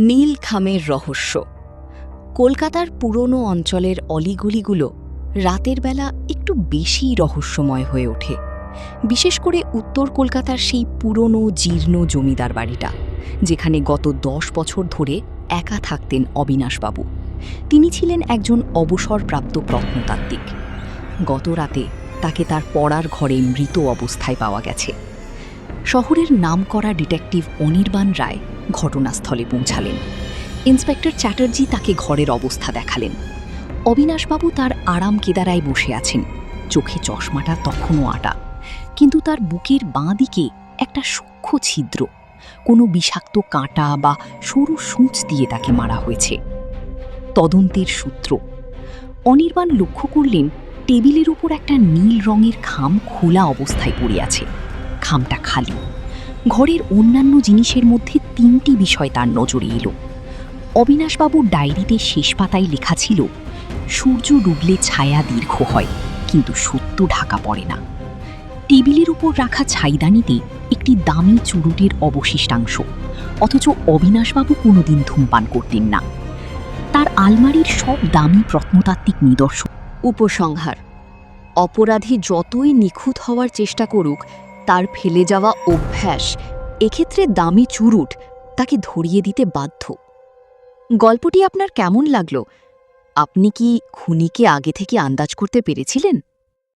নীলখামের রহস্য। কলকাতার পুরনো অঞ্চলের অলিগলিগুলো রাতের বেলা একটু বেশি রহস্যময় হয়ে ওঠে, বিশেষ করে উত্তর কলকাতার সেই পুরনো জীর্ণ জমিদার বাড়িটা, যেখানে গত 10 বছর ধরে একা থাকতেন অবিনাশবাবু। তিনি ছিলেন একজন অবসরপ্রাপ্ত প্রত্নতাত্ত্বিক। গত রাতে তাকে তার পড়ার ঘরে মৃত অবস্থায় পাওয়া গেছে। শহরের নামকরা ডিটেকটিভ অনির্বাণ রায় ঘটনাস্থলে পৌঁছালেন। ইন্সপেক্টর চ্যাটার্জি তাকে ঘরের অবস্থা দেখালেন। অবিনাশবাবু তার আরাম কেদারায় বসে আছেন, চোখে চশমাটা তখনও আটা, কিন্তু তার বুকের বাঁ দিকে একটা সূক্ষ্ম ছিদ্র। কোনো বিষাক্ত কাঁটা বা সরু সূঁচ দিয়ে তাকে মারা হয়েছে। তদন্তের সূত্র। অনির্বাণ লক্ষ্য করলেন টেবিলের উপর একটা নীল রঙের খাম খোলা অবস্থায় পড়ে আছে। খামটা খালি। ঘরের অন্যান্য জিনিসের মধ্যে 3টি বিষয় তার নজরে এলো। অবিনাশবাবুর ডায়েরিতে শেষ পাতায় লেখা ছিল, সূর্য ডুবলে ছায়া দীর্ঘ হয়, কিন্তু সত্য ঢাকা পড়ে না। টেবিলের উপর রাখা ছাইদানিতে একটি দামি চুরুটের অবশিষ্টাংশ, অথচ অবিনাশবাবু কোনোদিন ধূমপান করতেন না। তার আলমারির সব দামি প্রত্নতাত্ত্বিক নিদর্শন। উপসংহার: অপরাধী যতই নিখুঁত হওয়ার চেষ্টা করুক, তার ফেলে যাওয়া অভ্যাস, এক্ষেত্রে দামি চুরুট, তাকে ধরিয়ে দিতে বাধ্য। গল্পটি আপনার কেমন লাগলো? আপনি কি খুনিকে আগে থেকে আন্দাজ করতে পেরেছিলেন?